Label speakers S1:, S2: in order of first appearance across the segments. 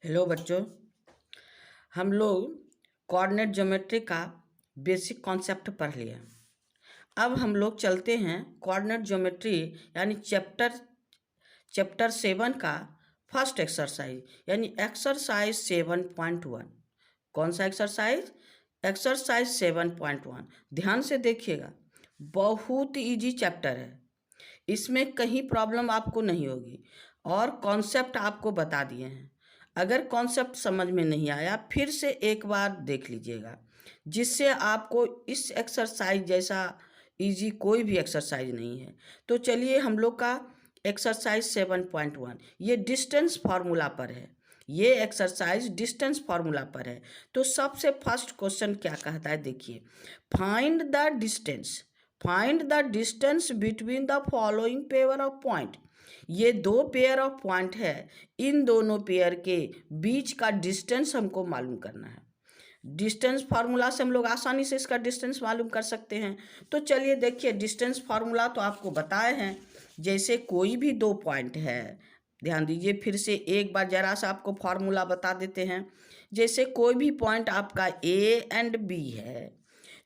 S1: Hello बच्चों, हम लोग कोऑर्डिनेट ज्योमेट्री का बेसिक कॉन्सेप्ट पढ़ लिए। अब हम लोग चलते हैं कोऑर्डिनेट ज्योमेट्री यानी चैप्टर 7 का फर्स्ट एक्सरसाइज यानी एक्सरसाइज 7.1। कौन सा एक्सरसाइज? एक्सरसाइज 7.1। ध्यान से देखिएगा, बहुत इजी चैप्टर है। इसमें कहीं प्रॉब्लम आपको नहीं होगी और कॉन्सेप्ट आपको बता दिए हैं। अगर कॉन्सेप्ट समझ में नहीं आया फिर से एक बार देख लीजिएगा, जिससे आपको इस एक्सरसाइज जैसा इजी कोई भी एक्सरसाइज नहीं है। तो चलिए हम लोग का एक्सरसाइज 7.1 ये डिस्टेंस फार्मूला पर है। ये एक्सरसाइज डिस्टेंस फार्मूला पर है। तो सबसे फर्स्ट क्वेश्चन क्या कहता है, देखिए, find the distance between the following pair of point. ये दो पेयर ऑफ पॉइंट है, इन दोनों पेयर के बीच का डिस्टेंस हमको मालूम करना है। डिस्टेंस फार्मूला से हम लोग आसानी से इसका डिस्टेंस मालूम कर सकते हैं। तो चलिए देखिए, डिस्टेंस फार्मूला तो आपको बताए हैं। जैसे कोई भी दो पॉइंट है, ध्यान दीजिए, फिर से एक बार जरा सा आपको फार्मूला बता देते हैं। जैसे कोई भी पॉइंट आपका ए एंड बी है,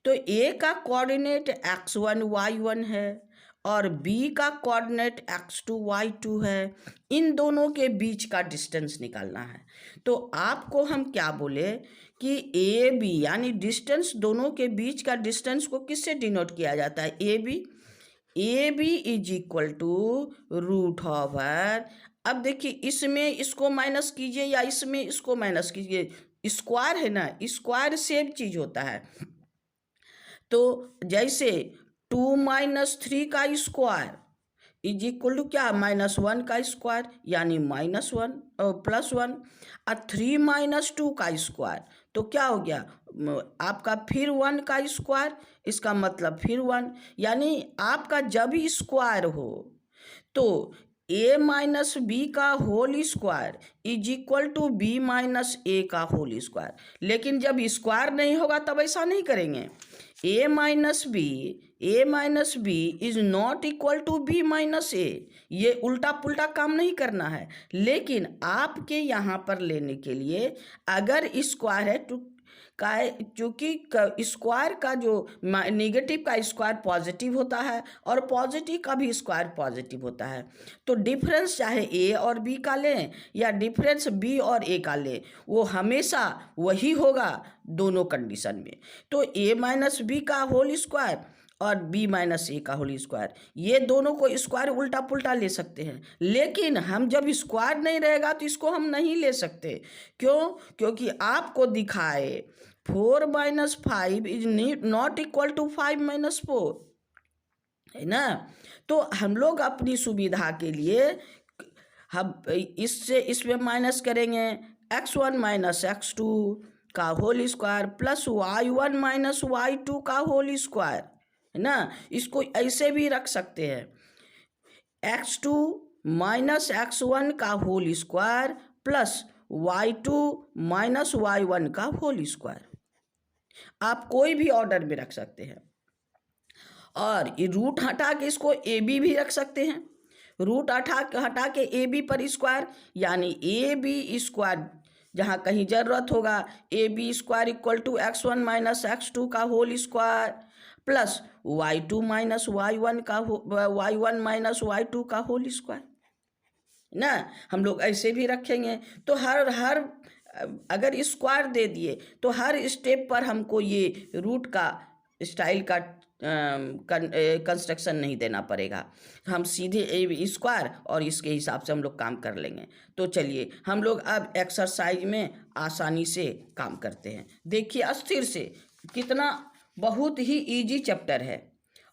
S1: तो ए का कोऑर्डिनेट x1 y1 है और बी का कोऑर्डिनेट x2 y2 है। इन दोनों के बीच का डिस्टेंस निकालना है। तो आपको हम क्या बोले कि ए बी यानी डिस्टेंस, दोनों के बीच का डिस्टेंस को किससे डिनोट किया जाता है? A B is equal to root over. अब देखिए, इसमें इसको माइनस कीजिए या इसमें इसको माइनस कीजिए, स्क्वायर है ना, स्क्वायर सेम चीज होता है। तो जैसे 2 - 3 का स्क्वायर इज इक्वल टू क्या? -1 का स्क्वायर, यानी -1 +1। और 3 - 2 का स्क्वायर तो क्या हो गया आपका? फिर 1 का स्क्वायर, इसका मतलब फिर 1। यानी आपका जब भी स्क्वायर हो तो a - b का whole square is equal to b - a का होल स्क्वायर। लेकिन जब स्क्वायर नहीं होगा तब ऐसा नहीं करेंगे। a - b is not equal to b - a। ये उल्टा पुल्टा काम नहीं करना है। लेकिन आपके यहाँ पर लेने के लिए अगर स्क्वायर है तो चूँकि स्क्वायर का जो नेगेटिव का स्क्वायर पॉजिटिव होता है और पॉजिटिव का भी स्क्वायर पॉजिटिव होता है। तो डिफरेंस चाहे ए और बी का लें या डिफरेंस बी और ए का लें, वो हमेशा वही होगा दोनों कंडीशन में। तो a - b का होल स्क्वायर और b - a का होल स्क्वायर, ये दोनों को स्क्वायर उल्टा पुल्टा ले सकते हैं। लेकिन हम जब स्क्वायर नहीं रहेगा तो इसको हम नहीं ले सकते। क्यों? क्योंकि आपको दिखाए 4 - 5 इज नॉट इक्वल टू 5 - 4, है ना। तो हम लोग अपनी सुविधा के लिए हम इसमें माइनस करेंगे x1 - x2 का whole square plus y1 - y2 का होल स्क्वायर, है ना। इसको ऐसे भी रख सकते हैं, x2 - x1 का whole square plus y2 - y1 का होल स्क्वायर। आप कोई भी ऑर्डर में रख सकते हैं। और ये रूट हटा के इसको ए बी भी रख सकते हैं। रूट हटा के ए बी पर स्क्वायर, यानी ए बी स्क्वायर जहाँ कहीं जरूरत होगा A B square equal to x1 - x2 का whole square plus y2 - y1 का y1 - y2 का होल स्क्वायर ना। हम लोग ऐसे भी रखेंगे। तो हर अगर स्क्वायर दे दिए तो हर स्टेप पर हमको ये रूट का स्टाइल का कंस्ट्रक्शन नहीं देना पड़ेगा। हम सीधे ए स्क्वायर और इसके हिसाब से हम लोग काम कर लेंगे। तो चलिए हम लोग अब एक्सरसाइज में आसानी से काम करते हैं। देखिए अस्थिर से कितना बहुत ही इजी चैप्टर है,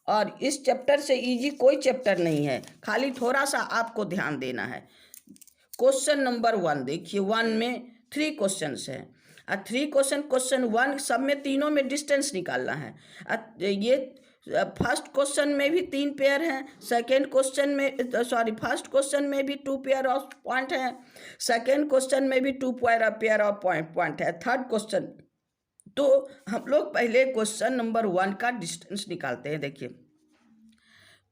S1: और इस चैप्टर से इजी कोई चैप्टर नहीं है। खाली थोड़ा सा आपको ध्यान देना है। क्वेश्चन नंबर 1 देखिए, 1 में 3 क्वेश्चंस हैं। क्वेश्चन 1 सब में तीनों में डिस्टेंस निकालना है। ये फर्स्ट क्वेश्चन में भी 3 पेयर हैं, सेकेंड क्वेश्चन में फर्स्ट क्वेश्चन में भी 2 पेयर ऑफ पॉइंट हैं, सेकेंड क्वेश्चन में भी 2 पेयर ऑफ पॉइंट है, थर्ड क्वेश्चन। तो हम लोग पहले क्वेश्चन नंबर 1 का डिस्टेंस निकालते हैं। देखिए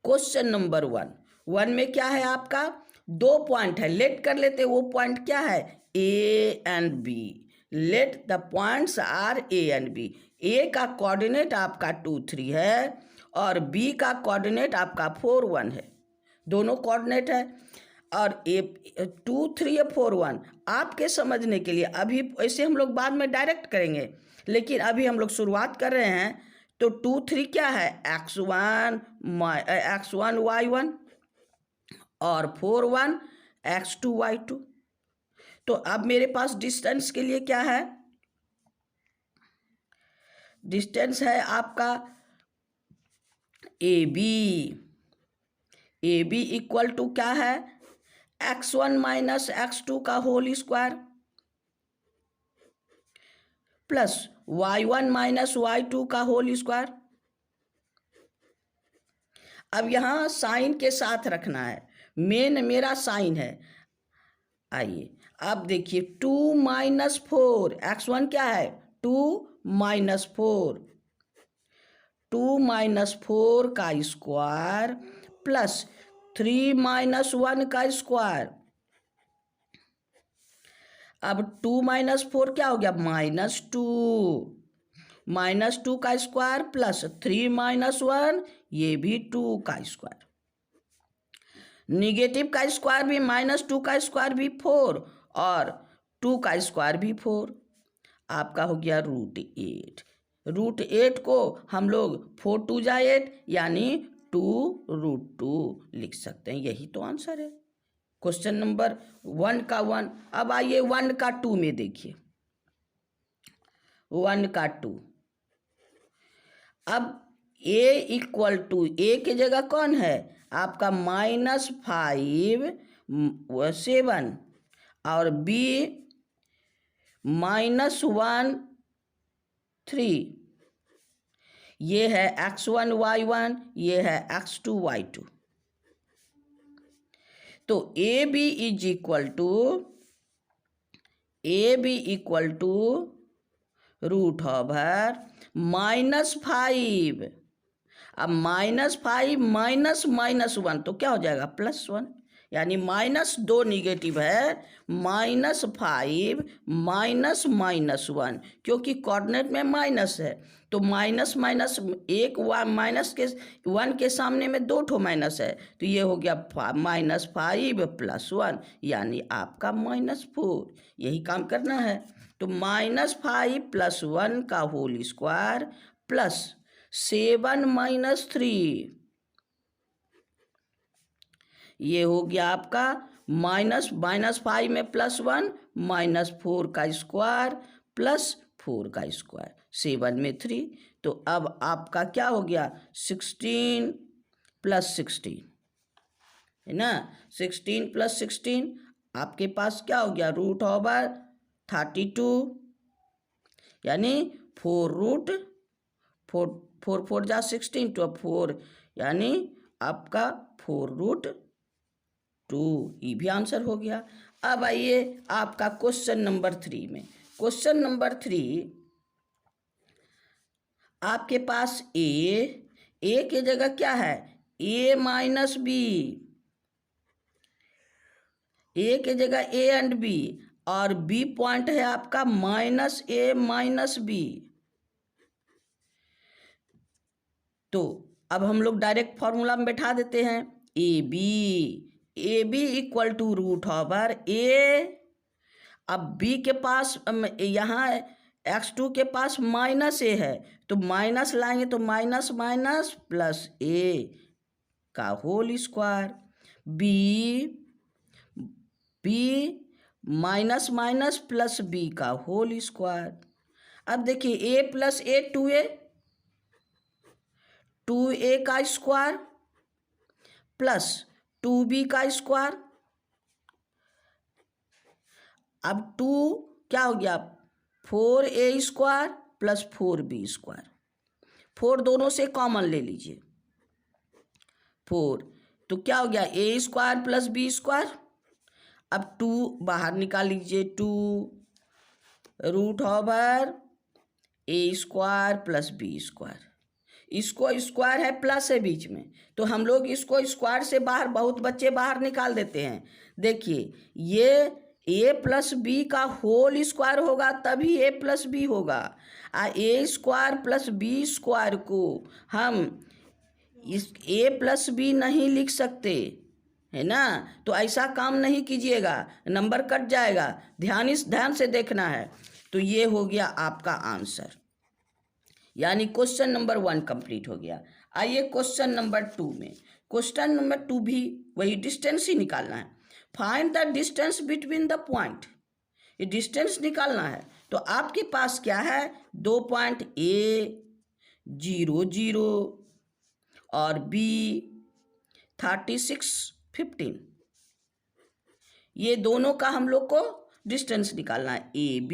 S1: क्वेश्चन नंबर 1 में क्या है आपका? दो पॉइंट है, लेट कर लेते, वो पॉइंट क्या है, A and B. Let the points are A and B. A का कोऑर्डिनेट आपका 2 3 है और बी का कोऑर्डिनेट आपका 4 1 है, दोनों कोऑर्डिनेट है। और ए 2 3 या 4 1 आपके समझने के लिए, अभी ऐसे हम लोग बाद में डायरेक्ट करेंगे, लेकिन अभी हम लोग शुरुआत कर रहे हैं। तो 2 3 क्या है, x1 y1 और 4 1 x2 y2। तो अब मेरे पास डिस्टेंस के लिए क्या है, डिस्टेंस है आपका ए बी इक्वल टू क्या है, x1 माइनस x2 का whole square plus y1 minus y2 का होल स्क्वायर। अब यहां साइन के साथ रखना है, मेन मेरा साइन है। आइए अब देखिए, 2 माइनस 4, x1 क्या है, 2 माइनस 4, 2 माइनस 4 का स्क्वायर प्लस 3 माइनस 1 का स्क्वायर। अब 2 माइनस 4 क्या हो गया, -2, -2 का स्क्वायर प्लस 3 माइनस 1, ये भी 2 का स्क्वायर। निगेटिव का स्क्वायर भी -2 का स्क्वायर भी 4 और 2 का स्क्वायर भी 4, आपका हो गया √8। √8 को हम लोग 4 2 जा 8 यानी 2√2 लिख सकते हैं। यही तो आंसर है क्वेश्चन नंबर 1 का 1। अब आइए 1 का 2 में देखिए, 1 का 2। अब a इक्वल टू, ए की जगह कौन है आपका -5 7 और b -1 3, ये है x1 y1, ये है x2 y2। तो ए बी इक्वल टू √5 -5। अब -5 माइनस -1 तो क्या हो जाएगा, +1, यानी -2 निगेटिव है, -5 माइनस -1, क्योंकि कोऑर्डिनेट में माइनस है तो माइनस माइनस एक माइनस के 1 के सामने में 2 ठो माइनस है, तो ये हो गया -5 +1 यानी आपका -4। यही काम करना है। तो -5 + 1 का होल स्क्वायर प्लस 7 - 3, ये हो गया आपका -5 में +1 -4 का स्क्वायर प्लस 4 का स्क्वायर, 7 में 3। तो अब आपका क्या हो गया, 16 + 16 है ना, 16 + 16 आपके पास क्या हो गया, √32 यानी 4 4 जा 16 तो 4 यानी आपका 4√2, ये भी आंसर हो गया। अब आइए आपका क्वेश्चन नंबर 3 में। क्वेश्चन नंबर 3 आपके पास ए की जगह क्या है, a - b, ए की जगह a एंड b और b पॉइंट है आपका -a - b। तो अब हम लोग डायरेक्ट फॉर्मूला में बैठा देते हैं, A B equal to √a। अब b के पास यहाँ x2 के पास -a है तो माइनस लाएंगे तो माइनस माइनस प्लस a का whole square, b minus minus plus b का होल स्क्वायर। अब देखिए a + a 2a का स्क्वायर प्लस 2b का स्क्वायर। अब 2 क्या हो गया, 4a² प्लस 4b², 4 दोनों से कॉमन ले लीजिए, 4 तो क्या हो गया, a² प्लस b²। अब 2 बाहर निकाल लीजिए, 2 √a² प्लस b²। इसको स्क्वायर है, प्लस है बीच में, तो हम लोग इसको स्क्वायर से बाहर, बहुत बच्चे बाहर निकाल देते हैं। देखिए ये a प्लस बी का होल स्क्वायर होगा तभी a प्लस बी होगा। a square plus B square को हम इस a प्लस बी नहीं लिख सकते, है ना। तो ऐसा काम नहीं कीजिएगा, नंबर कट जाएगा। ध्यान से देखना है। तो ये हो गया आपका आंसर, यानी क्वेश्चन नंबर 1 कंप्लीट हो गया। आइए क्वेश्चन नंबर 2 में। क्वेश्चन नंबर 2 भी वही डिस्टेंस ही निकालना है। Find the distance between the point, ये डिस्टेंस निकालना है। तो आपके पास क्या है, 2 पॉइंट A 0 0 और B 36 15, ये दोनों का हम लोग को डिस्टेंस निकालना है। AB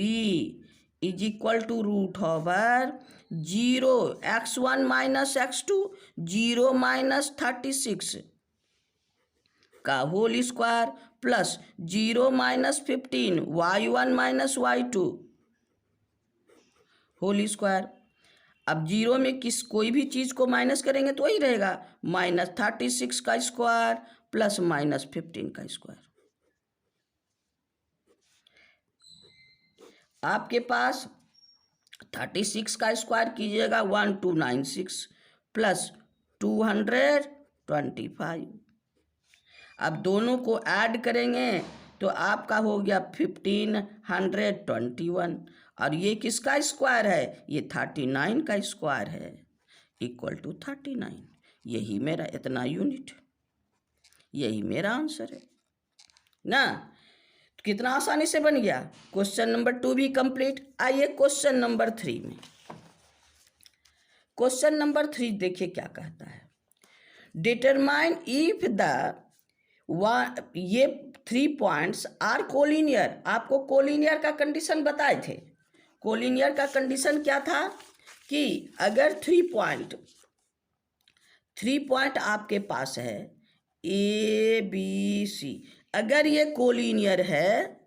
S1: is equal to root over 0 x1 minus x2 0 minus 36 का whole square plus 0 minus 15 y1 minus y2 whole square. अब 0 में कोई भी चीज़ को माइनस करेंगे तो वही रहेगा, माइनस 36 का स्क्वायर प्लस माइनस 15 का स्क्वायर। आपके पास 36 का स्क्वायर कीजिएगा 1296 प्लस 225। अब दोनों को ऐड करेंगे तो आपका हो गया 1521, और ये किसका स्क्वायर है, ये 39 का स्क्वायर है, इक्वल टू 39। यही मेरा इतना यूनिट, यही मेरा आंसर है ना। तो कितना आसानी से बन गया। क्वेश्चन नंबर 2 भी कंप्लीट। आइए क्वेश्चन नंबर 3 में। क्वेश्चन नंबर 3 देखिए क्या कहता है। डिटरमाइन इफ द ये 3 पॉइंट्स आर कोलिनियर। आपको कोलिनियर का कंडीशन बताए थे। कोलिनियर का कंडीशन क्या था कि अगर 3 पॉइंट आपके पास है A B C, अगर ये कोलिनियर है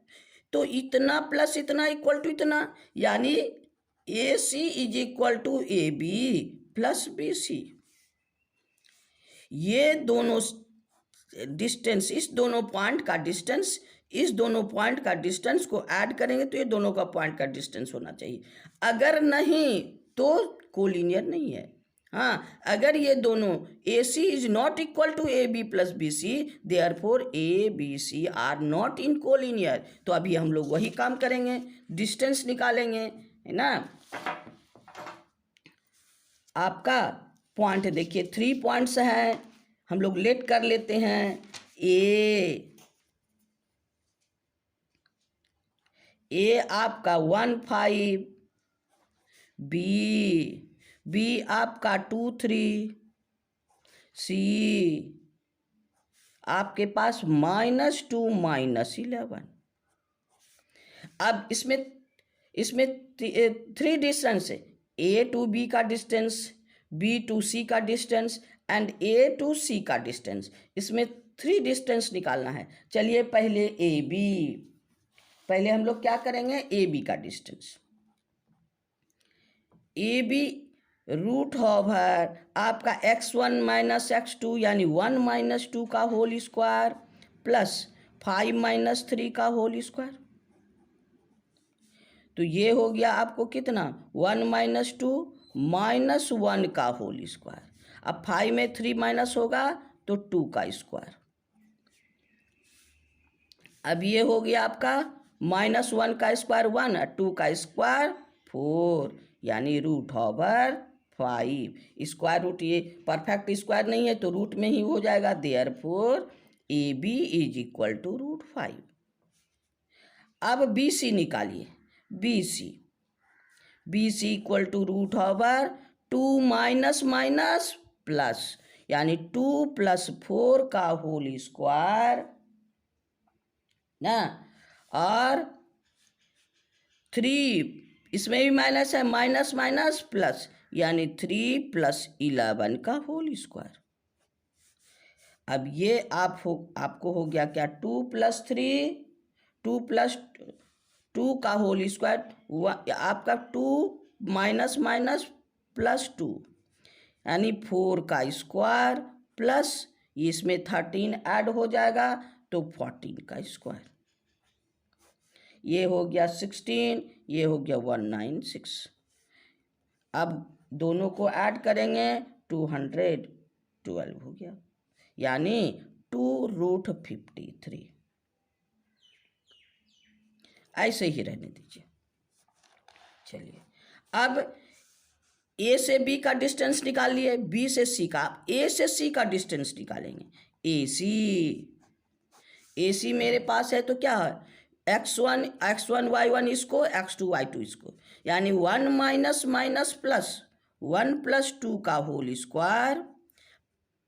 S1: तो इतना प्लस इतना इक्वल टू इतना, यानी AC is equal to AB plus BC। ये दोनों डिस्टेंस, इस दोनों पॉइंट का डिस्टेंस, इस दोनों पॉइंट का डिस्टेंस को ऐड करेंगे तो ये दोनों का पॉइंट का डिस्टेंस होना चाहिए। अगर नहीं तो कोलिनियर नहीं है। हाँ, अगर ये दोनों AC is not equal to AB plus BC, therefore ABC are not in collinear. तो अभी हम लोग वही काम करेंगे, डिस्टेंस निकालेंगे, है ना। आपका पॉइंट देखिए 3 पॉइंट्स हैं, हम लोग लेट कर लेते हैं। ए आपका 1 5, बी आपका 2 3, सी आपके पास -2 -11। अब इसमें 3 डिस्टेंस है, A टू B का डिस्टेंस, B टू C का distance and A to C का डिस्टेंस। इसमें 3 डिस्टेंस निकालना है। चलिए पहले पहले हम लोग क्या करेंगे, AB का डिस्टेंस। AB रूट ओवर आपका x1 माइनस x2 यानी 1 माइनस 2 का होल स्क्वायर प्लस 5 माइनस 3 का होल स्क्वायर। तो ये हो गया आपको कितना, 1 माइनस 2 माइनस 1 का होल स्क्वायर। अब 5 में 3 माइनस होगा तो 2 का स्क्वायर। अब ये हो गया आपका -1 का स्क्वायर 1 और 2 का स्क्वायर 4, यानी रूट ओवर 5। स्क्वायर रूट ये परफेक्ट स्क्वायर नहीं है तो रूट में ही हो जाएगा, therefore AB is equal to root 5। अब BC निकालिए। BC equal to root over 2 minus minus plus, यानी 2 प्लस 4 का होल स्क्वायर ना, और 3 इसमें भी माइनस है, माइनस माइनस प्लस, यानी 3 प्लस 11 का होल स्क्वायर। अब ये आपको हो गया क्या, 2 प्लस 3, 2 प्लस 2 का होल स्क्वायर, आपका 2 माइनस माइनस प्लस 2, यानी 4 का स्क्वायर प्लस इसमें 13 ऐड हो जाएगा तो 14 का स्क्वायर। ये हो गया 16, ये हो गया 196। अब दोनों को ऐड करेंगे 212 हो गया, यानी 2√53। ऐसे ही रहने दीजिए। चलिए अब ए से बी का डिस्टेंस निकाल लिए, बी से सी का, ए से सी का डिस्टेंस निकालेंगे। ए सी मेरे पास है तो क्या है, x1 y1 इसको, x2 y2 इसको, यानी 1 माइनस माइनस प्लस 1 + 2 का whole square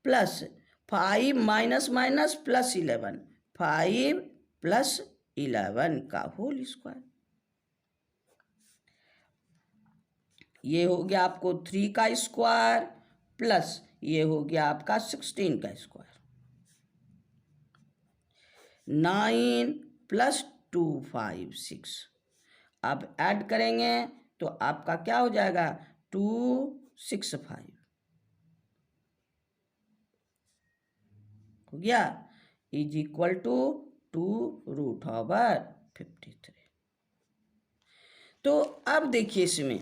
S1: plus 5 minus minus plus 11, 5 + 11 का होल स्क्वायर। ये हो गया आपको 3 का स्क्वायर प्लस ये हो गया आपका 16 का स्क्वायर। 9 + 2 5 6। अब ऐड करेंगे तो आपका क्या हो जाएगा, 265 हो गया, = 2√53। तो अब देखिए इसमें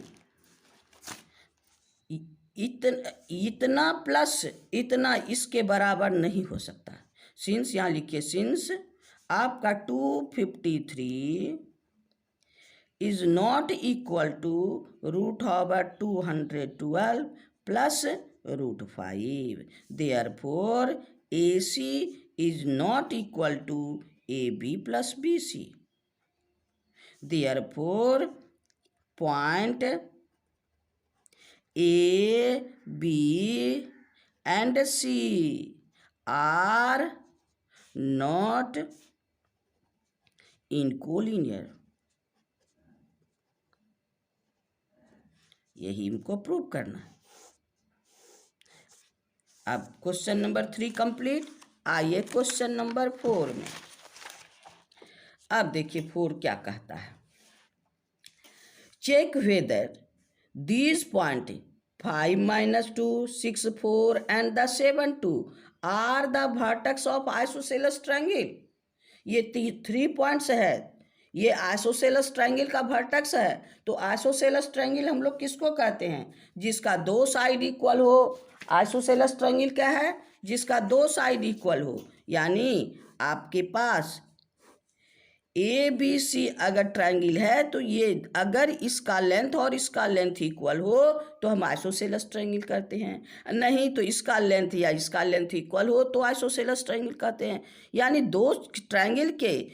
S1: इतना प्लस इतना इसके बराबर नहीं हो सकता। सिंस यहाँ लिखिए, सिंस आपका 253 is not equal to √212 plus √5, therefore AC is not equal to AB + BC, therefore point A, B and C are not in collinear। यही इनको प्रूव करना है। अब क्वेश्चन नंबर 3 कंप्लीट। आइए क्वेश्चन नंबर 4 में। अब देखिए 4 क्या कहता है, check whether these point 5 - 2 6 4 and the 7 2 are the vertex of isosceles triangle। ये 3 पॉइंट्स है, ये आइसोसेलेस ट्रायंगल का वर्टेक्स है। तो आइसोसेलेस ट्रायंगल हम लोग किसको कहते हैं, जिसका 2 साइड इक्वल हो। आइसोसेलेस ट्रायंगल क्या है, जिसका 2 साइड इक्वल हो, यानी आपके पास ABC अगर ट्रायंगल है तो ये अगर इसका लेंथ और इसका लेंथ इक्वल हो तो हम आइसोसेलेस ट्रायंगल कहते हैं, नहीं तो इसका लेंथ या इसका लेंथ इक्वल हो तो आइसोसेलेस ट्रायंगल कहते हैं। यानी दो ट्रायंगल के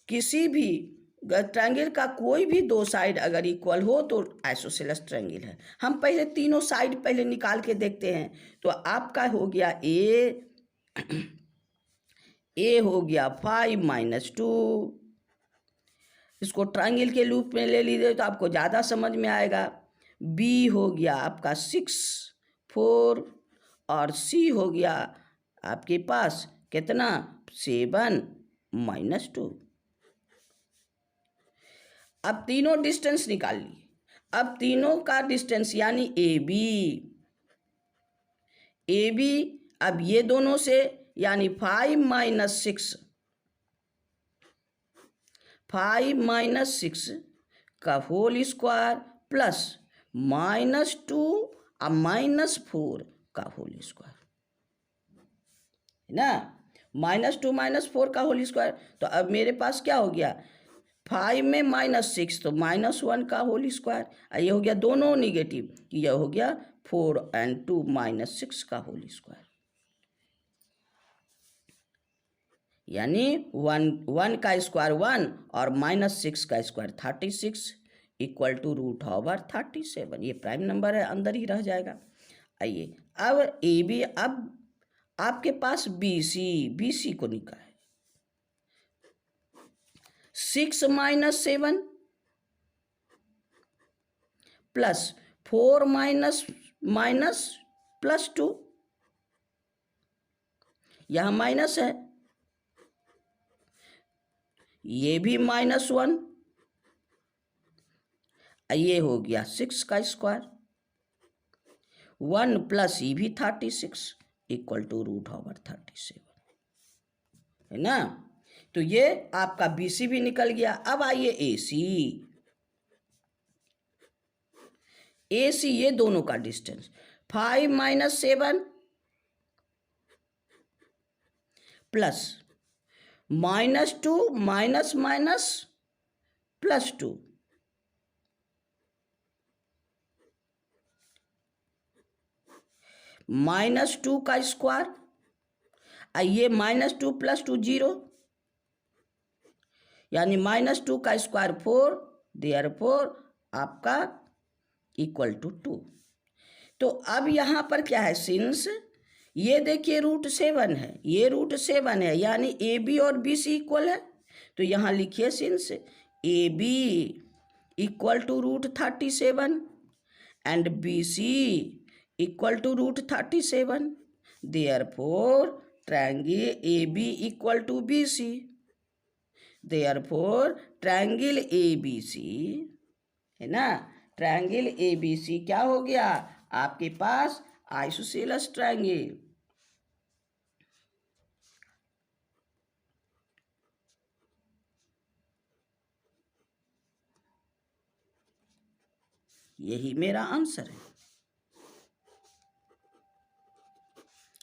S1: किसी भी ट्रायंगल का कोई भी 2 साइड अगर इक्वल हो तो आइसोसेलेस ट्रायंगल है। हम पहले तीनों साइड पहले निकाल के देखते हैं। तो आपका हो गया ए हो गया 5 - 2, इसको ट्रायंगल के रूप में ले लीजिए तो आपको ज़्यादा समझ में आएगा। बी हो गया आपका 6 4 और सी हो गया आपके पास कितना 7 - 2। अब तीनों डिस्टेंस निकाल लिए। अब तीनों का डिस्टेंस यानी ए बी अब ये दोनों से यानी 5 - 6 का होल स्क्वायर प्लस -2 और -4 का होल स्क्वायर है ना। -2 -4 का होल स्क्वायर, तो अब मेरे पास क्या हो गया, 5 में -6 तो -1 का होल स्क्वायर। ये हो गया दोनों निगेटिव, यह हो गया 4 और 2 -6 का होल स्क्वायर, यानी 1 का स्क्वायर 1 और -6 का स्क्वायर 36 = √37। ये प्राइम नंबर है, अंदर ही रह जाएगा। आइए अब ए बी, अब आपके पास बी सी को निकाले। 6 - 7 प्लस 4 प्लस 2, यह माइनस है, ये भी -1, ये हो गया 6 का स्क्वायर 1 प्लस ई भी 36 इक्वल टू √37, है ना। तो ये आपका BC भी निकल गया। अब आइए AC, ये दोनों का डिस्टेंस 5 - 7 प्लस -2 माइनस माइनस +2, -2 का स्क्वायर, ये -2 + 2 0, यानी -2 का स्क्वायर 4, देयरफॉर आपका इक्वल टू 2। तो अब यहाँ पर क्या है, सिंस ये देखिए √7 है, ये √7 है, यानी AB और BC इक्वल है। तो यहाँ लिखिए since AB equal to √37 and BC equal to √37, therefore triangle AB equal to BC, therefore triangle ABC, है ना, ट्रायंगल ABC क्या हो गया आपके पास, आइसोसेलेस ट्रायंगल। यही मेरा आंसर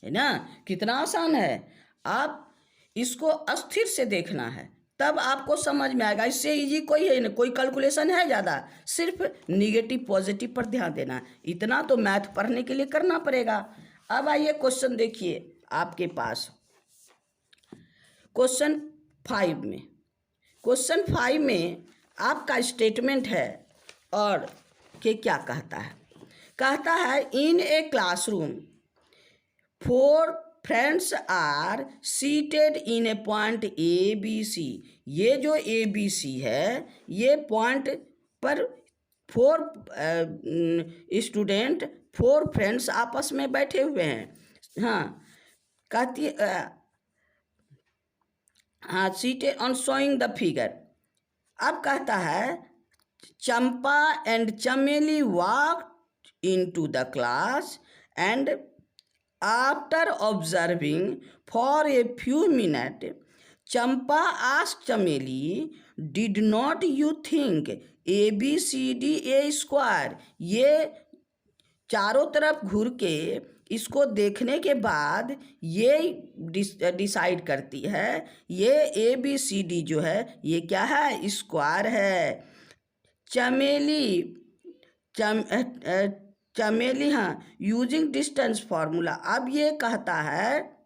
S1: है ना। कितना आसान है। आप इसको अस्थिर से देखना है, तब आपको समझ में आएगा। इससे इजी कोई है नहीं, कोई कैलकुलेशन है ज़्यादा, सिर्फ निगेटिव पॉजिटिव पर ध्यान देना। इतना तो मैथ पढ़ने के लिए करना पड़ेगा। अब आइए क्वेश्चन देखिए आपके पास क्वेश्चन 5 में आपका स्टेटमेंट है, और कि क्या कहता है in a classroom 4 friends are seated in a point ABC। ये जो ABC है, ये पॉइंट पर 4 स्टूडेंट 4 फ्रेंड्स आपस में बैठे हुए हैं। हाँ, कहती हाँ, seated on showing the figure. अब कहता है Champa and Chameli walk into the class and after observing for a few minute Champa asked Chameli, did not you think ABCD a square. ये चारों तरफ घूर के इसको देखने के बाद ये डिसाइड करती है ये ABCD जो है ये क्या है, स्क्वायर है। चमेली हाँ, यूजिंग डिस्टेंस फार्मूला। अब ये कहता है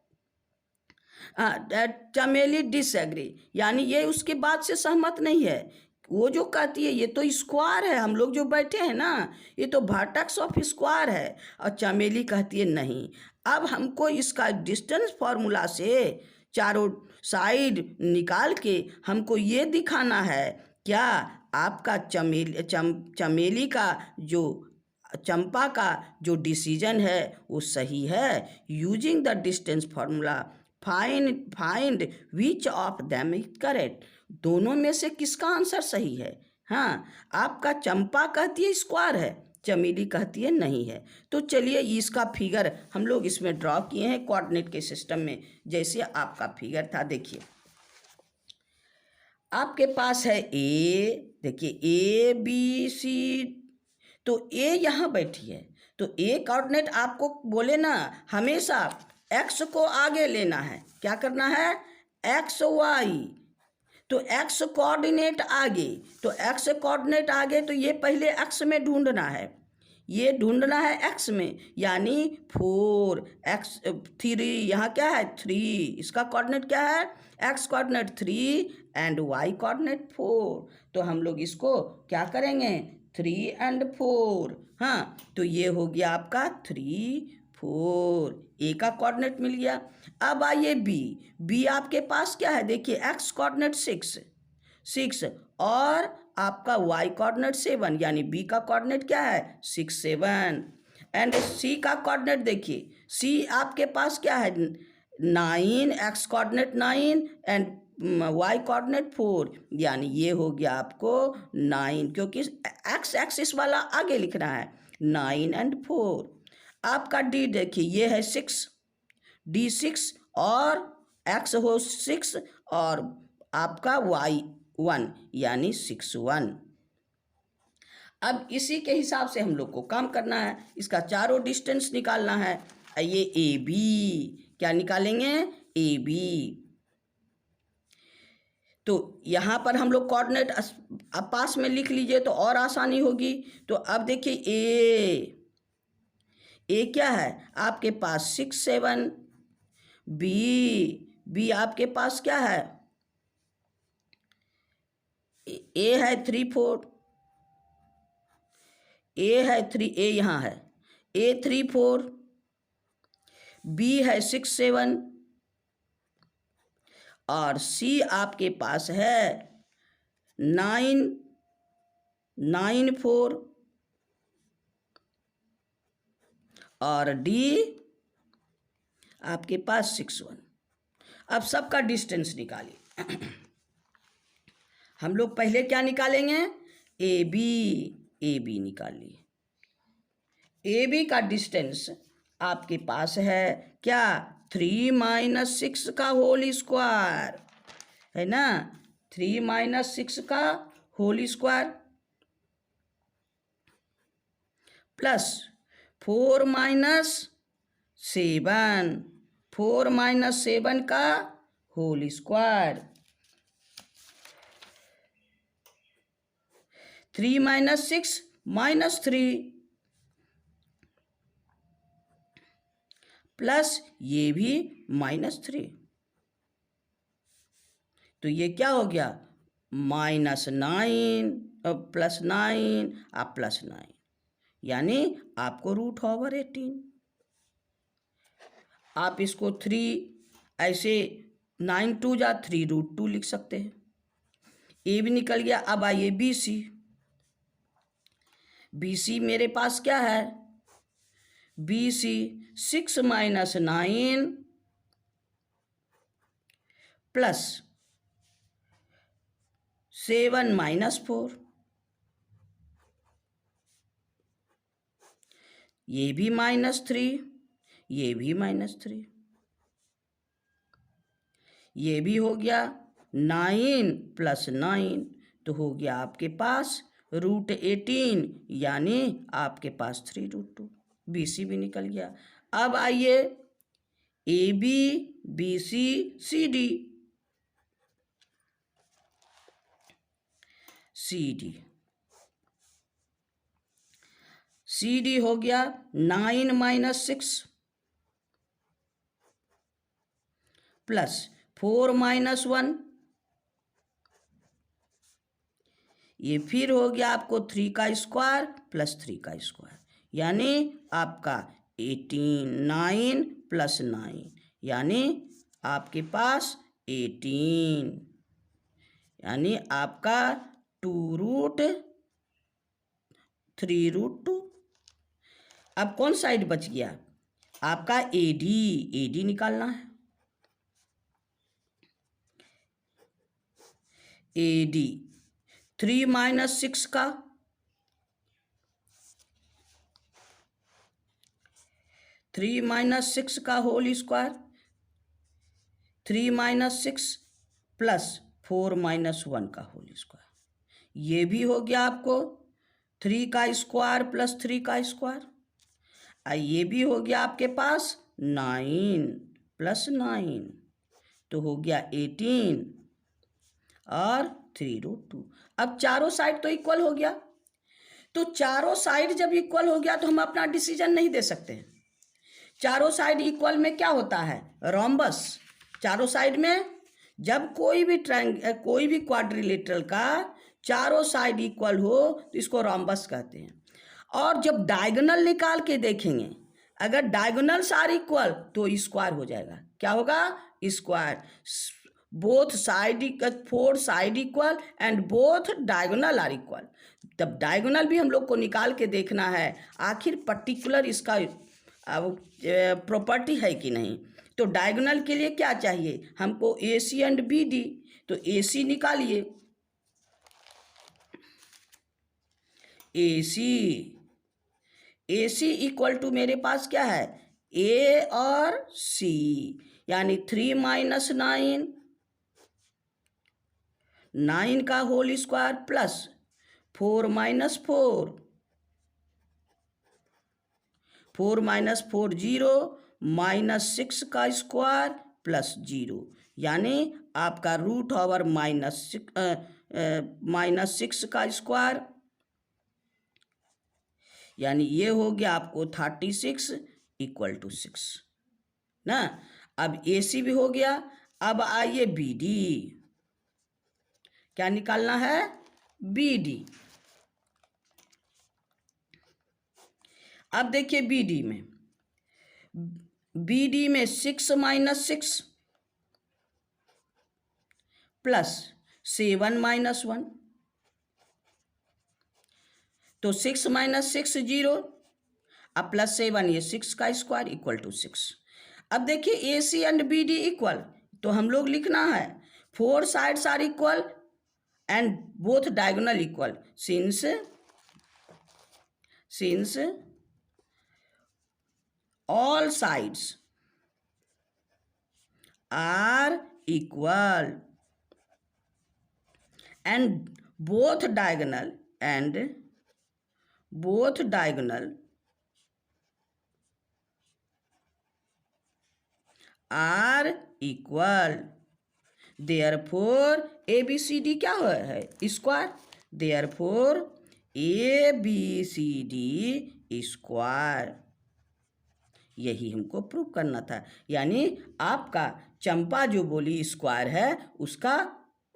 S1: चमेली डिसएग्री, यानी ये उसकी बात से सहमत नहीं है। वो जो कहती है ये तो स्क्वायर है, हम लोग जो बैठे हैं ना ये तो वर्टेक्स ऑफ स्क्वायर है, और चमेली कहती है नहीं। अब हमको इसका डिस्टेंस फार्मूला से चारों साइड निकाल के हमको ये दिखाना है क्या आपका चमेली का जो चंपा का जो डिसीजन है वो सही है। Using the distance formula find which of them is correct. दोनों में से किसका आंसर सही है। हाँ, आपका चंपा कहती है स्क्वायर है, चमेली कहती है नहीं है। तो चलिए इसका फिगर हम लोग इसमें ड्रॉ किए हैं कोऑर्डिनेट के सिस्टम में, जैसे आपका फिगर था। देखिए आपके पास है ए, देखिए ABC, तो ए यहाँ बैठी है, तो ए कोऑर्डिनेट आपको बोले ना हमेशा एक्स को आगे लेना है। क्या करना है, XY, तो एक्स कोऑर्डिनेट आगे, तो एक्स कोऑर्डिनेट आगे, तो ये पहले एक्स में ढूंढना है, ये ढूंढना है एक्स में, यानी 4x 3, यहाँ क्या है 3, इसका कोऑर्डिनेट क्या है, X coordinate 3 and Y coordinate 4। तो हम लोग इसको क्या करेंगे 3 and 4। हाँ, तो ये हो गया आपका 3 4, ए का कोऑर्डिनेट मिल गया। अब आइए बी आपके पास क्या है, देखिए एक्स कोऑर्डिनेट 6 और आपका वाई कोऑर्डिनेट 7, यानी बी का कोऑर्डिनेट क्या है 6 7। एंड सी का कोऑर्डिनेट देखिए, सी आपके पास क्या है 9, X coordinate 9 and Y coordinate 4, यानी ये हो गया आपको 9, क्योंकि एक्स एक्सिस वाला आगे लिखना है 9 and 4। आपका डी देखिए, ये है 6, डी 6 और एक्स हो 6 और आपका वाई 1 यानी 6 1। अब इसी के हिसाब से हम लोग को काम करना है, इसका चारों डिस्टेंस निकालना है। ये ए बी, क्या निकालेंगे? A B. तो यहाँ पर हम लोग कोऑर्डिनेट अब पास में लिख लीजिए तो और आसानी होगी। तो अब देखिए ए क्या है आपके पास 6 7, बी आपके पास क्या है? ए है 3 4, ए है 3, ए यहाँ है ए 3 4, बी है 6 7 और सी आपके पास है 9 4 और डी आपके पास 6 1। अब सबका डिस्टेंस निकालिए। हम लोग पहले क्या निकालेंगे? ए बी निकाल लिए। ए बी का डिस्टेंस आपके पास है क्या? 3 - 6 का होल स्क्वायर है ना, 3 - 6 का होल स्क्वायर प्लस 4 - 7, 4 - 7 का होल स्क्वायर, 3 - 6 -3 प्लस ये भी -3। तो ये क्या हो गया? -9 +9 +9 यानी आपको √18। आप इसको 3 ऐसे 9 2 जा 3 √2 लिख सकते हैं। ए भी निकल गया। अब आइए बी सी मेरे पास क्या है? बी सी 6 - 9 प्लस 7 - 4, ये भी -3, ये भी -3, ये भी हो गया 9 + 9 तो हो गया आपके पास √18 यानी आपके पास 3√2। बी सी भी निकल गया। अब आइए A B B C C D, C D हो गया 9 - 6 प्लस 4 - 1, ये फिर हो गया आपको 3 का स्क्वायर प्लस 3 का स्क्वायर यानी आपका 18, 9 + 9 यानी आपके पास 18 यानी आपका 2√3√2। अब कौन साइड बच गया? आपका ए डी निकालना है। ए डी 3 - 6 का 3 - 6 का होल स्क्वायर, 3 - 6 प्लस 4 - 1 का होल स्क्वायर, ये भी हो गया आपको 3 का स्क्वायर प्लस 3 का स्क्वायर। ये भी हो गया आपके पास 9 + 9 तो हो गया 18 और 3√2। अब चारों साइड तो इक्वल हो गया। तो चारों साइड जब इक्वल हो गया तो हम अपना डिसीजन नहीं दे सकते। चारों साइड इक्वल में क्या होता है? रोम्बस। चारों साइड में जब कोई भी क्वाड्रिलेटरल का चारों साइड इक्वल हो तो इसको रोम्बस कहते हैं। और जब डायगोनल निकाल के देखेंगे, अगर डायगोनल्स आर इक्वल तो स्क्वायर हो जाएगा। क्या होगा? Square. Both side 4 side equal and both diagonal are equal. तब डायगोनल भी हम लोग को निकाल के देखना है आखिर पर्टिकुलर इसका प्रॉपर्टी है कि नहीं। तो डायगोनल के लिए क्या चाहिए हमको? ए सी एंड बी डी। तो ए सी निकालिए, ए सी ए सी इक्वल टू मेरे पास क्या है, ए और सी, यानी 3 माइनस 9, 9 का whole square plus 4 minus 4, 4 minus 4 0, -6 का स्क्वायर प्लस 0, यानी आपका रूट ओवर -6 का स्क्वायर, यानी ये हो गया आपको 36 इक्वल टू 6 ना। अब ए सी भी हो गया। अब आइए बी डी, क्या निकालना है, बी डी। अब देखिए बी डी में 6 माइनस 6 प्लस 7 माइनस 1, तो 6 माइनस 6 0, अब प्लस 7, ये 6 का स्क्वायर इक्वल टू 6। अब देखिए A C and B D equal, तो हम लोग लिखना है 4 sides are equal and both diagonal equal, since all sides are equal and both diagonal are equal, therefore A B C D क्या है, square, therefore A B C D square. यही हमको prove करना था, यानी आपका चंपा जो बोली स्क्वायर है उसका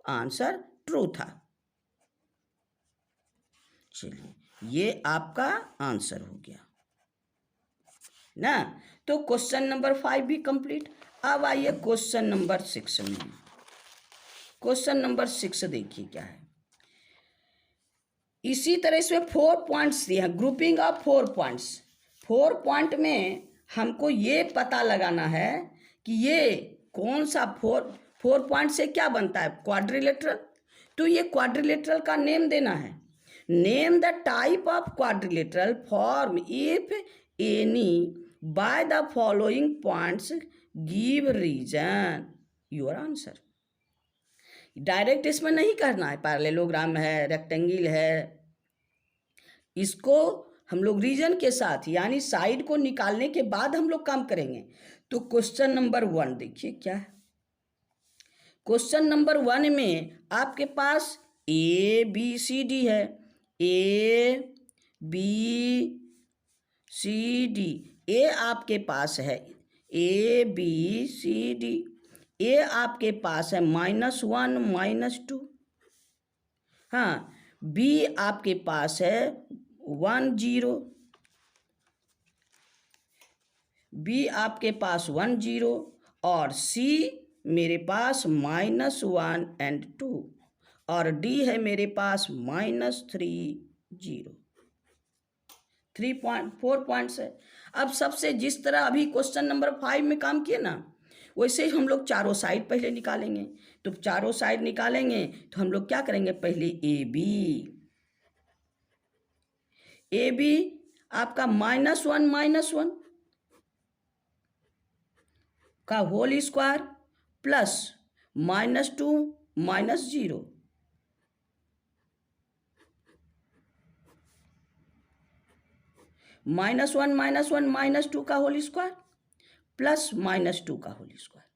S1: आंसर ट्रू था। चलिए ये आपका आंसर हो गया ना। तो क्वेश्चन नंबर 5 भी कंप्लीट। अब आइए क्वेश्चन नंबर 6 में। क्वेश्चन नंबर 6 देखिए क्या है। इसी तरह इसमें 4 पॉइंट्स दिए हैं, ग्रुपिंग ऑफ 4 पॉइंट्स। 4 पॉइंट में हमको ये पता लगाना है कि ये कौन सा 4 पॉइंट से क्या बनता है, क्वाड्रिलेटरल। तो ये क्वाड्रिलेटरल का नेम देना है। Name the type of quadrilateral form if any by the following points give reason your answer. Direct इसमें नहीं करना है, पैरेललोग्राम है, रेक्टेंगल है, इसको हम लोग रीजन के साथ यानी साइड को निकालने के बाद हम लोग काम करेंगे। तो क्वेश्चन नंबर 1 देखिए क्या है। क्वेश्चन नंबर 1 में आपके पास ए बी सी डी है, ए बी सी डी। ए आपके पास है, ए बी सी डी। ए आपके पास है -1 -2, हाँ। बी आपके पास है 1 0, बी आपके पास 1 0 और सी मेरे पास -1 एंड 2 और डी है मेरे पास -3 0। 4 पॉइंट्स है। अब सबसे जिस तरह अभी क्वेश्चन नंबर 5 में काम किए ना, वैसे ही हम लोग चारों साइड पहले निकालेंगे। तो चारों साइड निकालेंगे तो हम लोग क्या करेंगे, पहले ए बी आपका -1 का होल स्क्वायर प्लस -2 -0, -1 -2 का होल स्क्वायर प्लस -2 का whole square,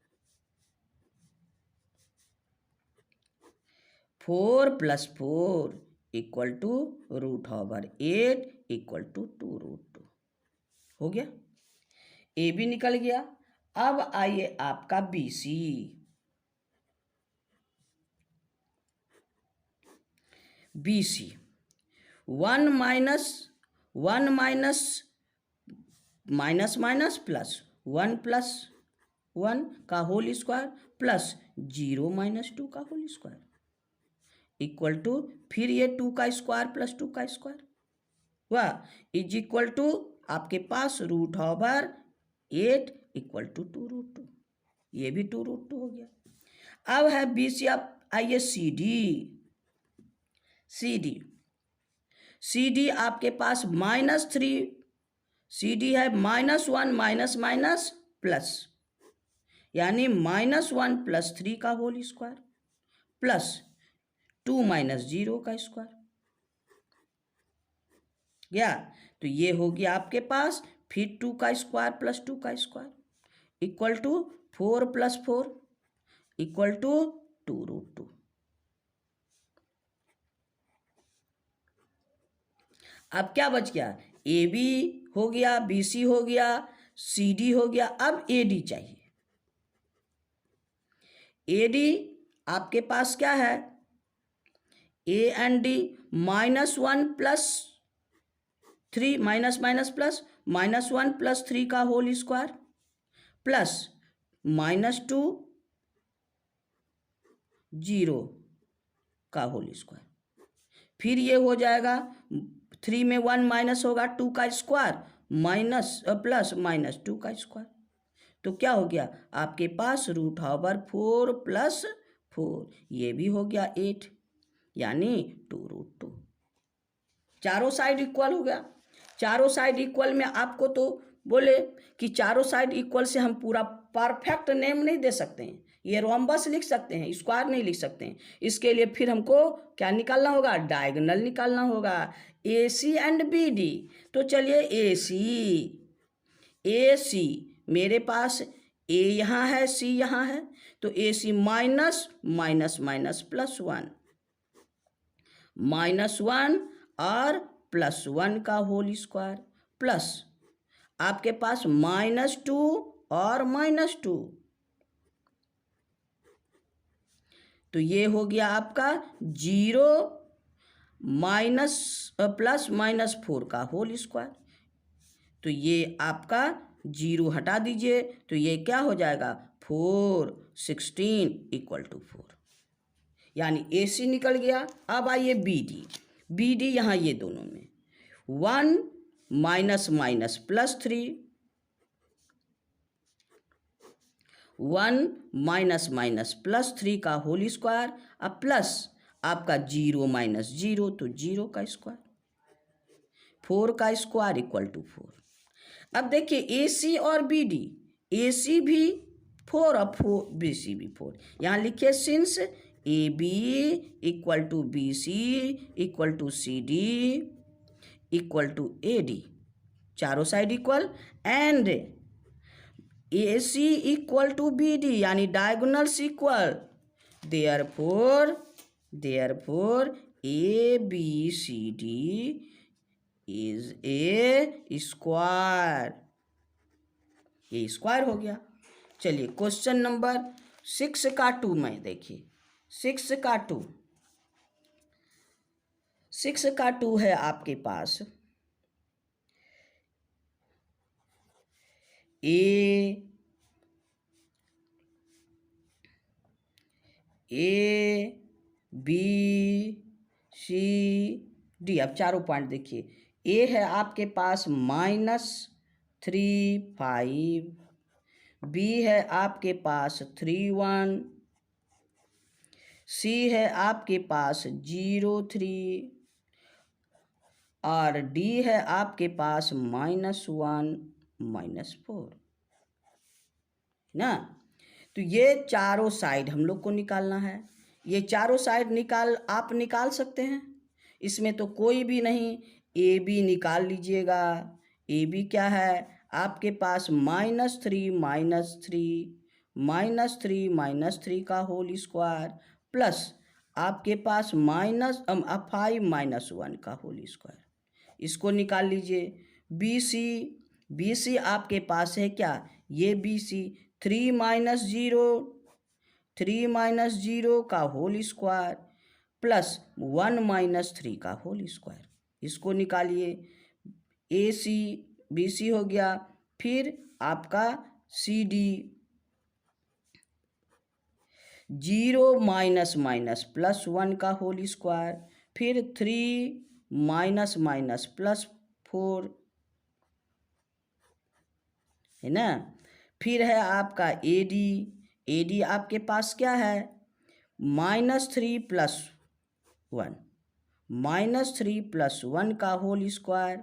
S1: 4 + 4 equal to √8 equal to 2√2 हो गया। ए भी निकल गया। अब आइए आपका B C. B C 1 minus plus 1 + 1 का होल स्क्वायर प्लस 0 - 2 का होल स्क्वायर इक्वल टू, फिर ये 2 का स्क्वायर प्लस 2 का स्क्वायर वह इज इक्वल टू आपके पास √8 इक्वल टू 2√2। ये भी 2√2 हो गया। अब है बी सी। अब आइए सी डी। सी डी आपके पास -3 CD है -1 माइनस माइनस प्लस, यानी -1 + 3 का होल स्क्वायर प्लस 2 - 0 का स्क्वायर या तो ये हो गया आपके पास, फिर 2 का स्क्वायर प्लस 2 का square equal to 4 + 4 equal to 2√2। अब क्या बच गया, AB हो गया, BC हो गया, CD हो गया, अब AD चाहिए। AD आपके पास क्या है, A and D -1 + 3 minus minus plus -1 + 3 का होल स्क्वायर प्लस -2 0 का होल स्क्वायर, फिर ये हो जाएगा 3 में 1 माइनस होगा 2 का स्क्वायर माइनस प्लस -2 का स्क्वायर, तो क्या हो गया आपके पास √4 + 4, ये भी हो गया 8 यानी 2√2। चारों साइड इक्वल हो गया। चारों साइड इक्वल में आपको तो बोले कि चारों साइड इक्वल से हम पूरा परफेक्ट नेम नहीं दे सकते हैं, ये रोम्बस लिख सकते हैं, स्क्वायर नहीं लिख सकते हैं। इसके लिए फिर हमको क्या निकालना होगा, डायगोनल निकालना होगा, AC एंड BD। तो चलिए AC मेरे पास A यहाँ है, C यहाँ है, तो AC minus minus minus plus 1 -1 और +1 का होल स्क्वायर प्लस आपके पास -2 और -2, तो ये हो गया आपका 0 माइनस प्लस -4 का होल स्क्वायर, तो ये आपका 0 हटा दीजिए तो ये क्या हो जाएगा 4 16 = 4, यानी AC निकल गया। अब आइए BD यहाँ ये दोनों में 1 माइनस माइनस +3 1 माइनस माइनस +3 का होल स्क्वायर अब प्लस आपका 0 - 0 तो 0 का स्क्वायर, 4 का स्क्वायर इक्वल टू 4। अब देखिए AC और BD, AC भी 4 और BC भी 4, यहाँ लिखिए since AB = BC = CD = AD, चारों side equal, and AC = BD यानी diagonals equal, therefore ABCD is a square, ये स्क्वायर हो गया। चलिए क्वेश्चन नंबर 6 का 2 में देखिए, 6 का 2 है आपके पास ABCD, अब चारों पॉइंट देखिए, A है आपके पास -3 5, B है आपके पास 3 1, C है आपके पास 0 3 और D है आपके पास -1 -4 ना। तो ये चारों साइड हम लोग को निकालना है, ये चारों साइड आप निकाल सकते हैं, इसमें तो कोई भी नहीं, AB निकाल लीजिएगा। AB क्या है आपके पास -3 का होल स्क्वायर प्लस आपके पास -5 -1 का होल स्क्वायर, इसको निकाल लीजिए। BC आपके पास है क्या, ये BC 3 - 0 का होल स्क्वायर प्लस 1 - 3 का होल स्क्वायर, इसको निकालिए। BC हो गया, फिर आपका CD 0 -+ 1 का होल स्क्वायर, फिर 3 -+ 4 है ना, फिर है आपका AD आपके पास क्या है -3 + 1 का whole square